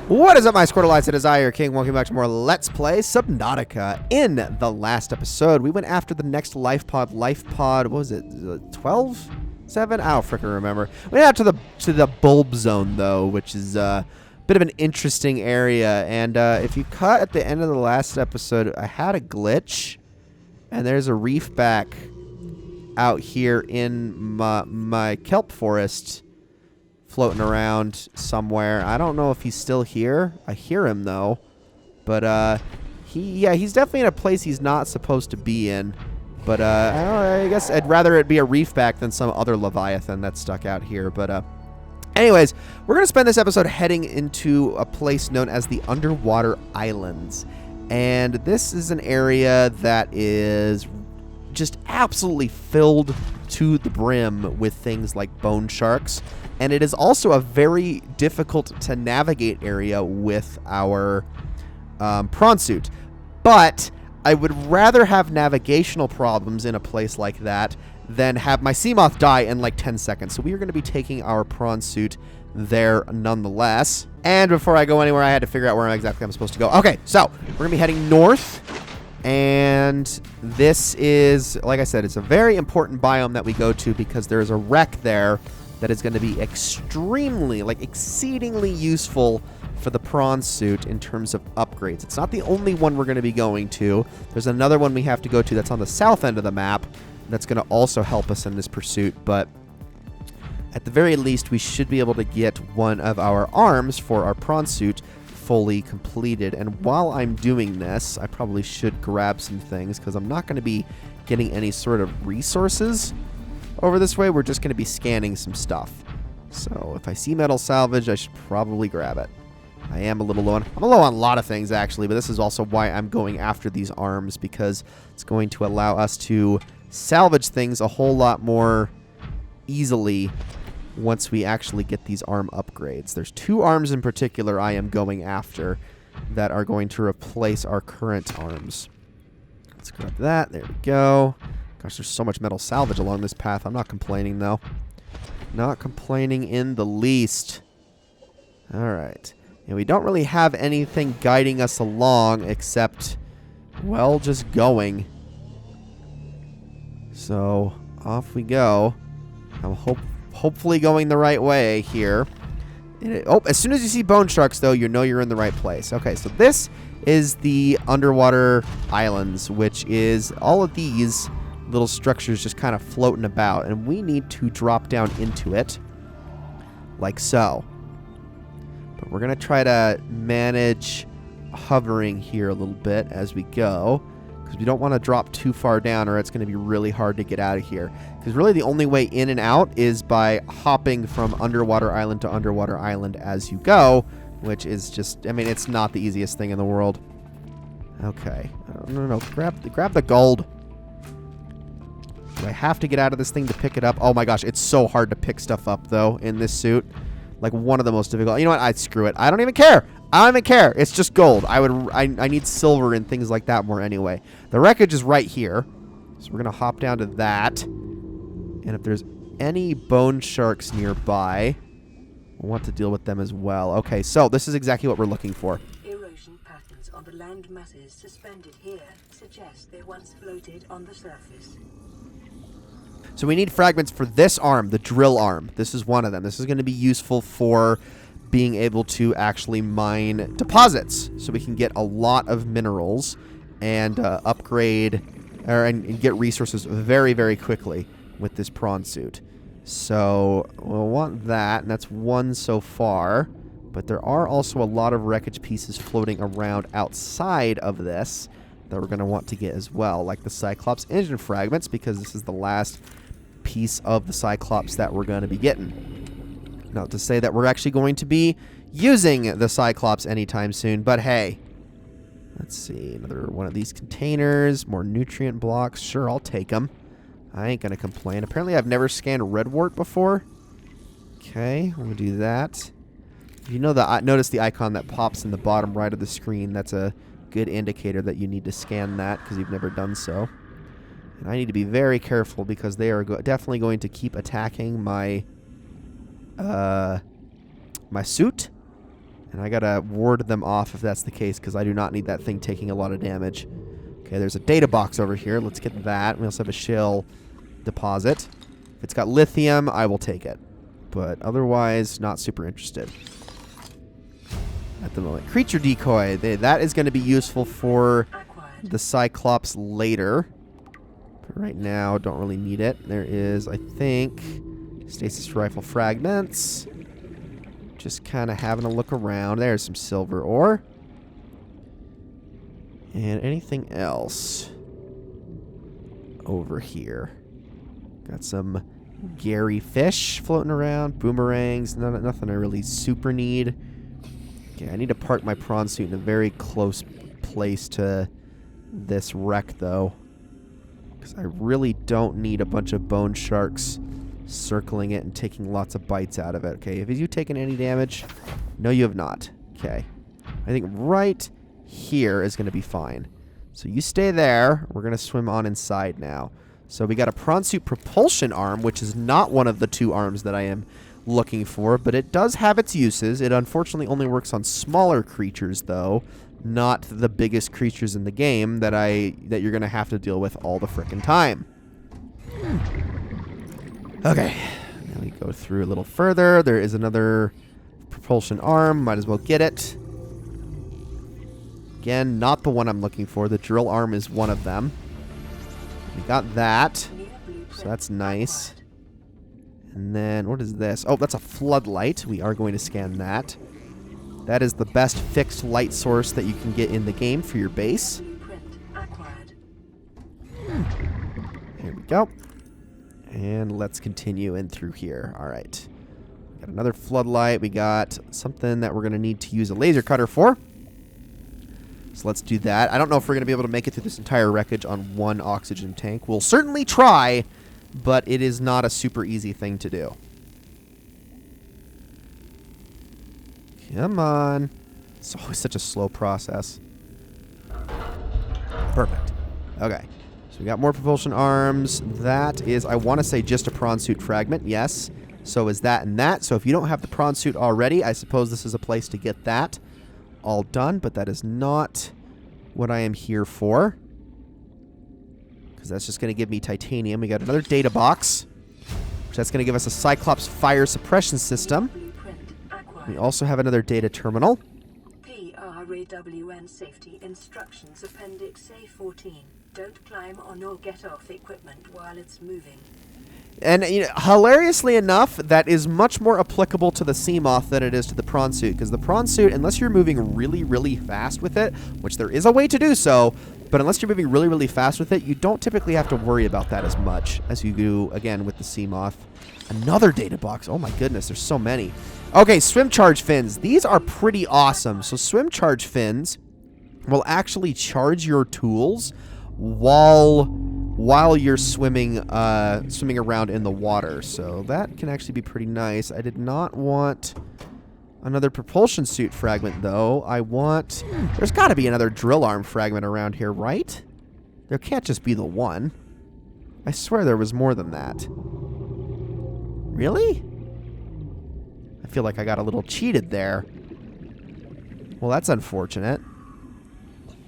What is up, my Squirtleites? It is I, your king. Welcome back to more Let's Play Subnautica. In the last episode, we went after the next life pod. What was it? 12? 7? I don't freaking remember. We went out to the bulb zone, though, which is a bit of an interesting area. And if you cut at the end of the last episode, I had a glitch. And there's a reef back out here in my kelp forest, floating around somewhere. I don't know if he's still here. I hear him though, but he's definitely in a place he's not supposed to be in. But I guess I'd rather it be a reef back than some other leviathan that's stuck out here. But anyways, we're gonna spend this episode heading into a place known as the Underwater Islands, and this is an area that is just absolutely filled to the brim with things like bone sharks. And it is also a very difficult to navigate area with our Prawn Suit. But I would rather have navigational problems in a place like that than have my Seamoth die in like 10 seconds. So we are going to be taking our Prawn Suit there nonetheless. And before I go anywhere, I had to figure out where exactly I'm supposed to go. Okay, so we're going to be heading north. And this is, like I said, it's a very important biome that we go to because there's a wreck there that is going to be extremely, like exceedingly useful for the Prawn Suit in terms of upgrades. It's not the only one we're going to be going to. There's another one we have to go to that's on the south end of the map that's going to also help us in this pursuit. But at the very least, we should be able to get one of our arms for our Prawn Suit fully completed. And while I'm doing this, I probably should grab some things because I'm not going to be getting any sort of resources over this way. We're just going to be scanning some stuff. So if I see metal salvage, I should probably grab it. I am a little low on... I'm low on a lot of things, actually, but this is also why I'm going after these arms, because it's going to allow us to salvage things a whole lot more easily once we actually get these arm upgrades. There's 2 arms in particular I am going after that are going to replace our current arms. Let's grab that. There we go. Gosh, there's so much metal salvage along this path. I'm not complaining, though. Not complaining in the least. All right. And we don't really have anything guiding us along except, well, just going. So, off we go. I'm hopefully going the right way here. As soon as you see bone sharks, though, you know you're in the right place. Okay, so this is the Underwater Islands, which is all of these little structures just kind of floating about, and we need to drop down into it like so. But we're going to try to manage hovering here a little bit as we go, because we don't want to drop too far down or it's going to be really hard to get out of here. Because really the only way in and out is by hopping from underwater island to underwater island as you go, which is just, I mean, it's not the easiest thing in the world. Okay. No. Grab the gold. Do I have to get out of this thing to pick it up? Oh my gosh, it's so hard to pick stuff up, though, in this suit. Like, one of the most difficult. You know what? Screw it. I don't even care. I don't even care. It's just gold. I need silver and things like that more anyway. The wreckage is right here. So we're going to hop down to that. And if there's any bone sharks nearby, we'll want to deal with them as well. Okay, so this is exactly what we're looking for. Erosion patterns on the land masses suspended here suggest they once floated on the surface. So we need fragments for this arm, the drill arm. This is one of them. This is going to be useful for being able to actually mine deposits, so we can get a lot of minerals and upgrade and get resources very, very quickly with this Prawn Suit. So we'll want that, and that's one so far. But there are also a lot of wreckage pieces floating around outside of this that we're going to want to get as well, like the Cyclops engine fragments, because this is the last piece of the Cyclops that we're going to be getting. Not to say that we're actually going to be using the Cyclops anytime soon, but hey. Let's see, another one of these containers, more nutrient blocks. Sure, I'll take them. I ain't going to complain. Apparently, I've never scanned redwort before. Okay, we'll do that. If you know notice the icon that pops in the bottom right of the screen, that's a good indicator that you need to scan that because you've never done so. And I need to be very careful because they are definitely going to keep attacking my my suit. And I gotta ward them off if that's the case, because I do not need that thing taking a lot of damage. Okay, there's a data box over here. Let's get that. We also have a shell deposit. If it's got lithium, I will take it. But otherwise, not super interested at the moment. Creature decoy. That is going to be useful for the Cyclops later. But right now, don't really need it. There is, I think, stasis rifle fragments. Just kind of having a look around. There's some silver ore. And anything else over here? Got some Gary fish floating around. Boomerangs. Nothing I really super need. Okay, I need to park my prawn suit in a very close place to this wreck, though. Because I really don't need a bunch of bone sharks circling it and taking lots of bites out of it. Okay, have you taken any damage? No, you have not. Okay. I think right here is going to be fine. So you stay there. We're going to swim on inside now. So we got a Prawn Suit propulsion arm, which is not one of the two arms that I am looking for, but it does have its uses. It unfortunately only works on smaller creatures, though, not the biggest creatures in the game that you're going to have to deal with all the frickin' time. Okay, now we go through a little further. There is another propulsion arm. Might as well get it. Again, not the one I'm looking for. The drill arm is one of them. We got that. So that's nice. And then, what is this? Oh, that's a floodlight. We are going to scan that. That is the best fixed light source that you can get in the game for your base. Here we go. And let's continue in through here. All right. Got another floodlight. We got something that we're going to need to use a laser cutter for. So let's do that. I don't know if we're going to be able to make it through this entire wreckage on one oxygen tank. We'll certainly try, but it is not a super easy thing to do. Come on. It's always such a slow process. Perfect. Okay. So we got more propulsion arms. That is, I want to say, just a prawn suit fragment. Yes. So is that and that. So if you don't have the prawn suit already, I suppose this is a place to get that all done. But that is not what I am here for. Because that's just going to give me titanium. We got another data box. Which that's going to give us a Cyclops fire suppression system. We also have another data terminal. PRAWN Safety Instructions Appendix A14. Don't climb on or get off equipment while it's moving. And you know, hilariously enough, that is much more applicable to the Seamoth than it is to the Prawn Suit. Because the Prawn Suit, unless you're moving really, really fast with it, which there is a way to do so, but unless you're moving really, really fast with it, you don't typically have to worry about that as much as you do, again, with the Seamoth. Another data box. Oh my goodness, there's so many. Okay, swim charge fins. These are pretty awesome. So swim charge fins will actually charge your tools while you're swimming around in the water. So that can actually be pretty nice. I did not want another propulsion suit fragment, though. There's got to be another drill arm fragment around here, right? There can't just be the one. I swear there was more than that. Really? I feel like I got a little cheated there. Well, that's unfortunate.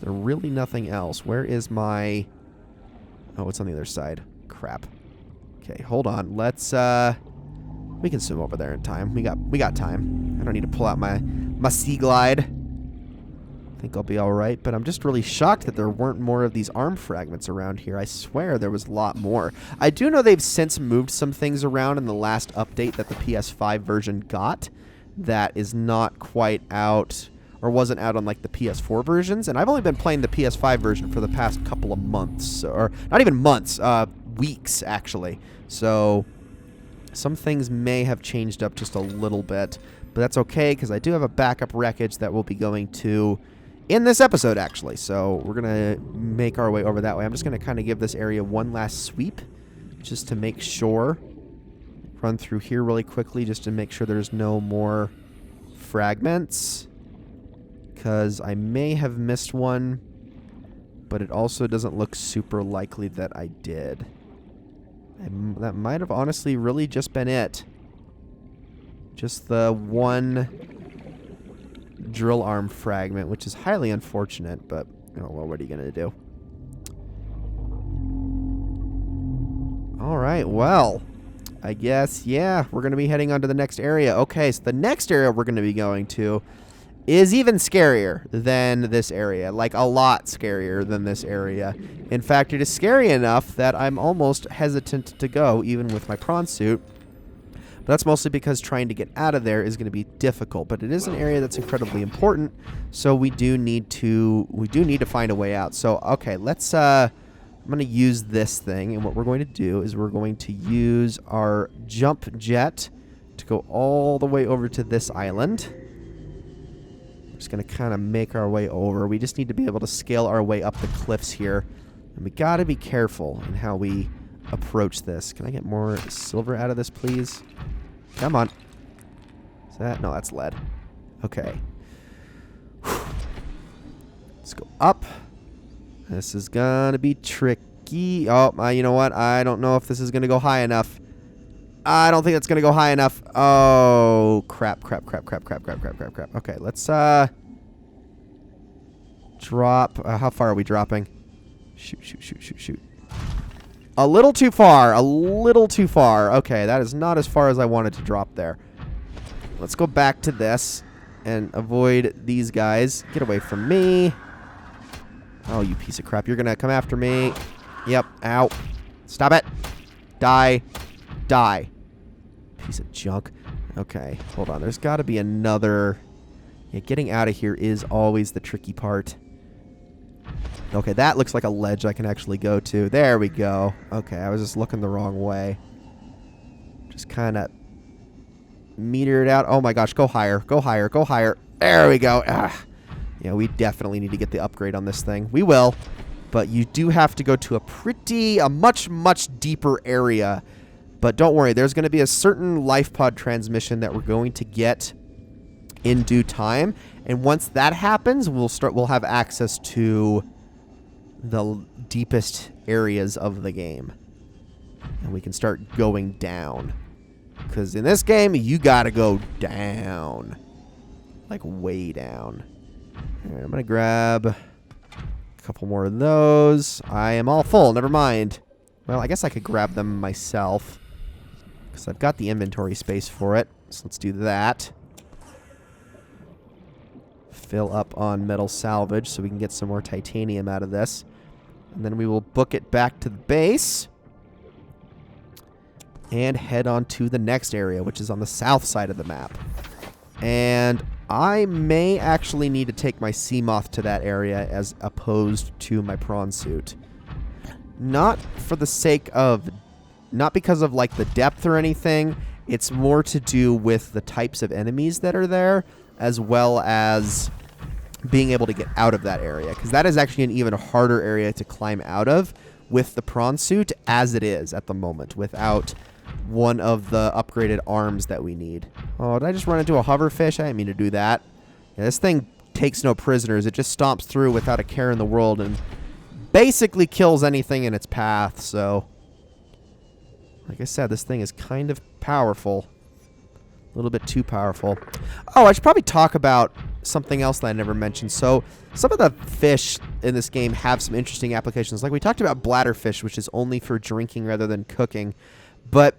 There's really nothing else. Where is my... Oh, it's on the other side. Crap. Okay, hold on. Let's, we can swim over there in time. We got time. I don't need to pull out my sea glide. I think I'll be alright, but I'm just really shocked that there weren't more of these arm fragments around here. I swear there was a lot more. I do know they've since moved some things around in the last update that the PS5 version got that is not quite out, or wasn't out on like the PS4 versions, and I've only been playing the PS5 version for the past couple of months, or not even months, weeks actually. So some things may have changed up just a little bit, but that's okay because I do have a backup wreckage that we'll be going to in this episode, actually. So we're going to make our way over that way. I'm just going to kind of give this area one last sweep just to make sure. Run through here really quickly just to make sure there's no more fragments, because I may have missed one, but it also doesn't look super likely that I did. That might have honestly really just been it. Just the one drill arm fragment, which is highly unfortunate, but, oh, well, what are you going to do? All right, well, I guess, yeah, we're going to be heading on to the next area. Okay, so the next area we're going to be going to is even scarier than this area, like a lot scarier than this area. In fact, it is scary enough that I'm almost hesitant to go, even with my prawn suit. But that's mostly because trying to get out of there is going to be difficult. But it is an area that's incredibly important, so we do need to find a way out. So okay, let's I'm going to use this thing, and what we're going to do is we're going to use our jump jet to go all the way over to this island. Just going to kind of make our way over. We just need to be able to scale our way up the cliffs here. And we got to be careful in how we approach this. Can I get more silver out of this, please? Come on. Is that? No, that's lead. Okay. Let's go up. This is going to be tricky. Oh, you know what? I don't know if this is going to go high enough. I don't think it's going to go high enough. Oh, crap. Okay, let's drop. How far are we dropping? Shoot. A little too far. Okay, that is not as far as I wanted to drop there. Let's go back to this and avoid these guys. Get away from me. Oh, you piece of crap. You're going to come after me. Yep. Ow. Stop it. Die. Piece of junk. Okay, hold on. There's got to be another... Yeah, getting out of here is always the tricky part. Okay, that looks like a ledge I can actually go to. There we go. Okay, I was just looking the wrong way. Just kind of meter it out. Oh my gosh, go higher. There we go. Yeah, we definitely need to get the upgrade on this thing. We will, but you do have to go to a much deeper area. But don't worry, there's going to be a certain life pod transmission that we're going to get in due time, and once that happens, we'll have access to the deepest areas of the game, and we can start going down. Because in this game, you got to go down, like way down. All right, I'm going to grab a couple more of those. I am all full. Never mind. Well, I guess I could grab them myself, because I've got the inventory space for it. So let's do that. Fill up on metal salvage so we can get some more titanium out of this. And then we will book it back to the base. And head on to the next area, which is on the south side of the map. And I may actually need to take my sea moth to that area as opposed to my prawn suit. Not for the sake of... Not because of, like, the depth or anything. It's more to do with the types of enemies that are there, as well as being able to get out of that area. Because that is actually an even harder area to climb out of with the prawn suit as it is at the moment, without one of the upgraded arms that we need. Oh, did I just run into a hoverfish? I didn't mean to do that. Yeah, this thing takes no prisoners. It just stomps through without a care in the world and basically kills anything in its path, so... Like I said, this thing is kind of powerful. A little bit too powerful. Oh, I should probably talk about something else that I never mentioned. So, some of the fish in this game have some interesting applications. Like we talked about bladder fish, which is only for drinking rather than cooking. But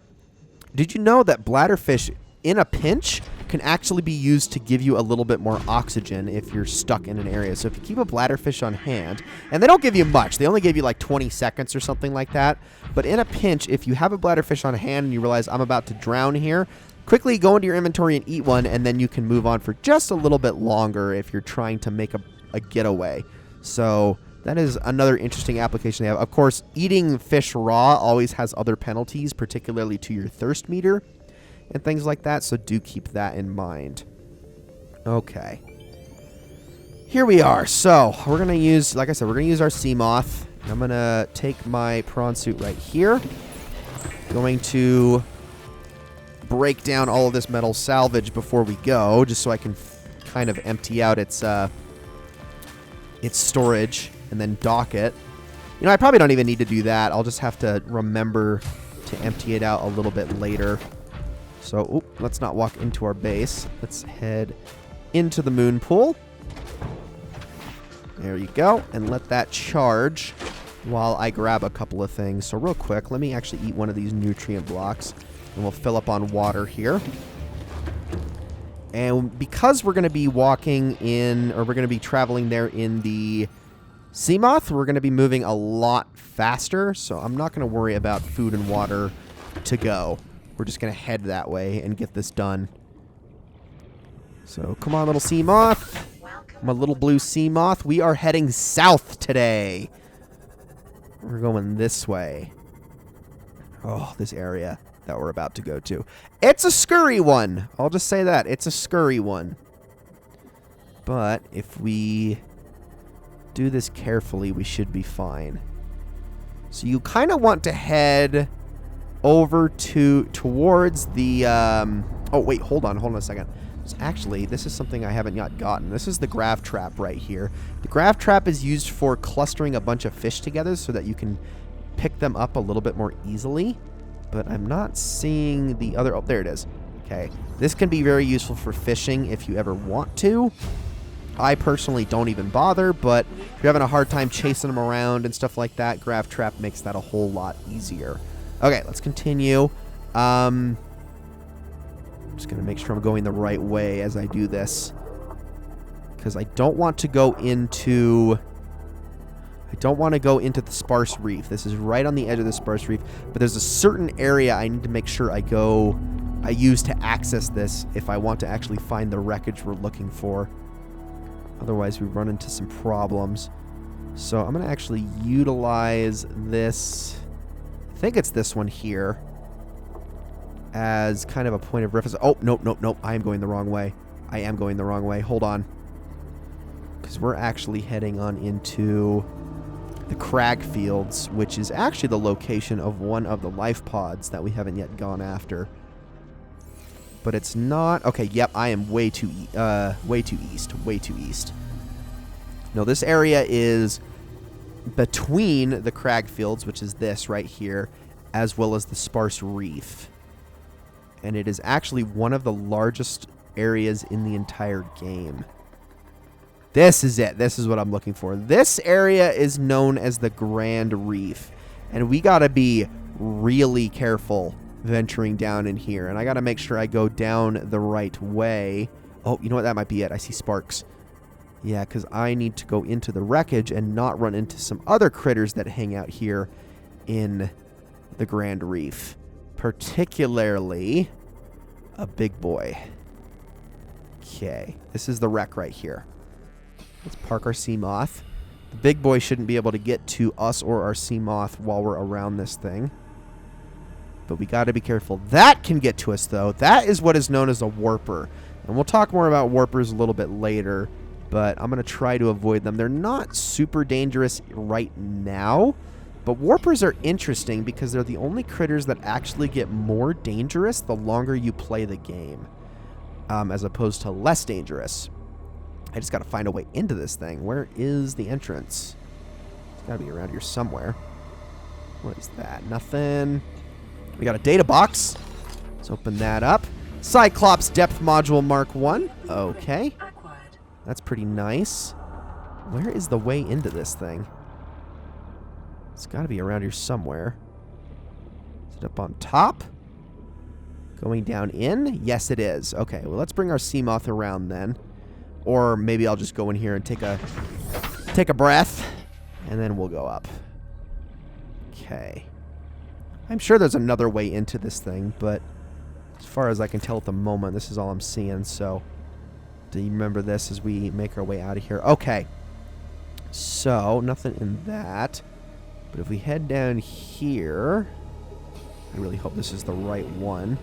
did you know that bladder fish, in a pinch, can actually be used to give you a little bit more oxygen if you're stuck in an area? So if you keep a bladder fish on hand, and they don't give you much, they only give you like 20 seconds or something like that, but in a pinch, if you have a bladder fish on hand and you realize I'm about to drown here, quickly go into your inventory and eat one, and then you can move on for just a little bit longer if you're trying to make a getaway. So that is another interesting application they have. Of course, eating fish raw always has other penalties, particularly to your thirst meter and things like that, so do keep that in mind. Okay. Here we are. So, we're going to use, like I said, we're going to use our sea moth. I'm going to take my prawn suit right here. Going to break down all of this metal salvage before we go, just so I can kind of empty out its storage and then dock it. You know, I probably don't even need to do that. I'll just have to remember to empty it out a little bit later. So, let's not walk into our base. Let's head into the moon pool. There you go. And let that charge while I grab a couple of things. So real quick, let me actually eat one of these nutrient blocks. And we'll fill up on water here. And because we're going to be walking in, or we're going to be traveling there in the Seamoth, we're going to be moving a lot faster. So I'm not going to worry about food and water to go. We're just going to head that way and get this done. So come on, little Seamoth. My little blue Seamoth. We are heading south today. We're going this way. Oh, this area that we're about to go to. It's a scurry one. I'll just say that. It's a scurry one. But if we do this carefully, we should be fine. So you kind of want to head over towards the... oh, wait. Hold on a second. Actually, this is something I haven't yet gotten. This is the grav trap right here. The grav trap is used for clustering a bunch of fish together so that you can pick them up a little bit more easily. But I'm not seeing the other... Oh, there it is. Okay. This can be very useful for fishing if you ever want to. I personally don't even bother, but if you're having a hard time chasing them around and stuff like that, grav trap makes that a whole lot easier. Okay, let's continue. I'm just going to make sure I'm going the right way as I do this. Because I don't want to go into... the sparse reef. This is right on the edge of the sparse reef. But there's a certain area I need to make sure I use to access this if I want to actually find the wreckage we're looking for. Otherwise, we run into some problems. So I'm going to actually utilize this... I think it's this one here. As kind of a point of reference. Oh, nope. I am going the wrong way. Hold on. Because we're actually heading on into the crag fields, which is actually the location of one of the life pods that we haven't yet gone after. But it's not... Okay, yep, I am way too east. No, this area is between the crag fields, which is this right here, as well as the sparse reef. And it is actually one of the largest areas in the entire game. This is it. This is what I'm looking for. This area is known as the Grand Reef. And we got to be really careful venturing down in here. And I got to make sure I go down the right way. Oh, you know what? That might be it. I see sparks. Yeah, because I need to go into the wreckage and not run into some other critters that hang out here in the Grand Reef. Particularly a big boy. Okay, this is the wreck right here. Let's park our Seamoth. The big boy shouldn't be able to get to us or our Seamoth while we're around this thing. But we got to be careful. That can get to us, though. That is what is known as a warper. And we'll talk more about warpers a little bit later. But I'm going to try to avoid them. They're not super dangerous right now. But warpers are interesting because they're the only critters that actually get more dangerous the longer you play the game. As opposed to less dangerous. I just got to find a way into this thing. Where is the entrance? It's got to be around here somewhere. What is that? Nothing. We got a data box. Let's open that up. Cyclops Depth Module Mark 1. Okay. That's pretty nice. Where is the way into this thing? It's got to be around here somewhere. Is it up on top? Going down in? Yes, it is. Okay, well, let's bring our Seamoth around then. Or maybe I'll just go in here and take a breath, and then we'll go up. Okay. I'm sure there's another way into this thing, but as far as I can tell at the moment, this is all I'm seeing. So, do you remember this as we make our way out of here? Okay. So, nothing in that. But if we head down here, I really hope this is the right one.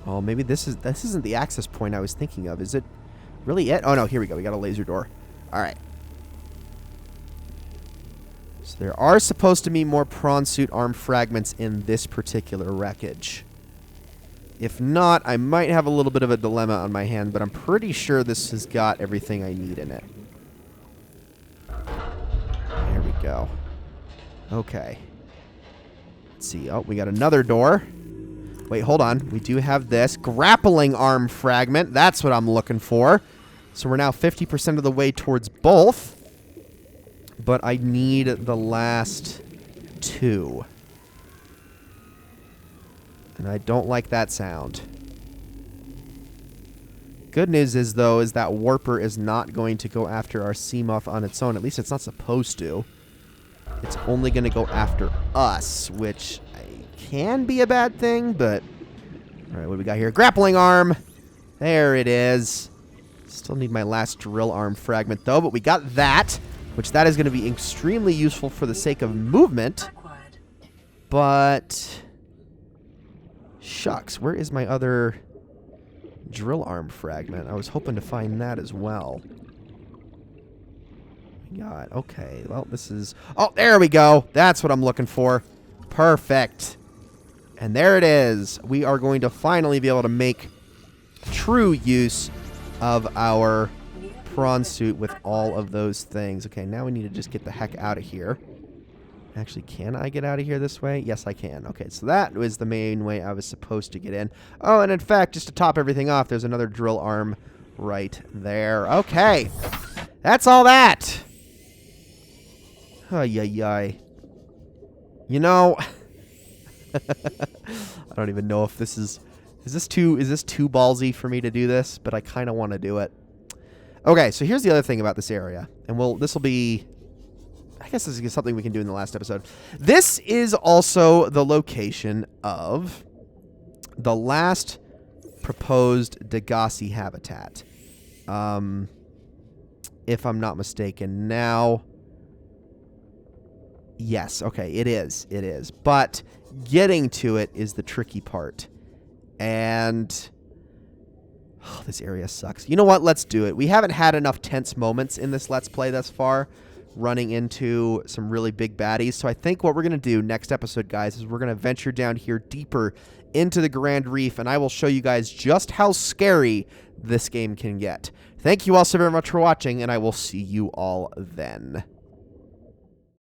Oh, maybe this isn't the access point I was thinking of. Is it really it? Oh, no, here we go. We got a laser door. All right. So there are supposed to be more Prawn Suit arm fragments in this particular wreckage. If not, I might have a little bit of a dilemma on my hand, but I'm pretty sure this has got everything I need in it. There we go. Okay. Let's see. Oh, we got another door. Wait, hold on. We do have this. Grappling Arm Fragment. That's what I'm looking for. So we're now 50% of the way towards both. But I need the last 2. And I don't like that sound. Good news is, though, is that Warper is not going to go after our Seamoth on its own. At least it's not supposed to. It's only going to go after us, which can be a bad thing, but... Alright, what do we got here? Grappling Arm! There it is. Still need my last drill arm fragment, though, but we got that, which that is going to be extremely useful for the sake of movement. But... Shucks, where is my other drill arm fragment? I was hoping to find that as well. God, okay. Well, this is... Oh, there we go. That's what I'm looking for. Perfect. And there it is. We are going to finally be able to make true use of our prawn suit with all of those things. Okay, now we need to just get the heck out of here. Actually, can I get out of here this way? Yes, I can. Okay, so that was the main way I was supposed to get in. Oh, and in fact, just to top everything off, there's another drill arm right there. Okay. That's all that. Ay, ay, ay. You know, I don't even know if this is this too ballsy for me to do this, but I kind of want to do it. Okay, so here's the other thing about this area, and this will be, I guess this is something we can do in the last episode. This is also the location of the last proposed Degassi habitat, if I'm not mistaken. Now, yes, okay, it is. It is. But getting to it is the tricky part. And oh, this area sucks. You know what? Let's do it. We haven't had enough tense moments in this Let's Play thus far, running into some really big baddies. So I think what we're going to do next episode, guys, is we're going to venture down here deeper into the Grand Reef, and I will show you guys just how scary this game can get. Thank you all so very much for watching, and I will see you all then.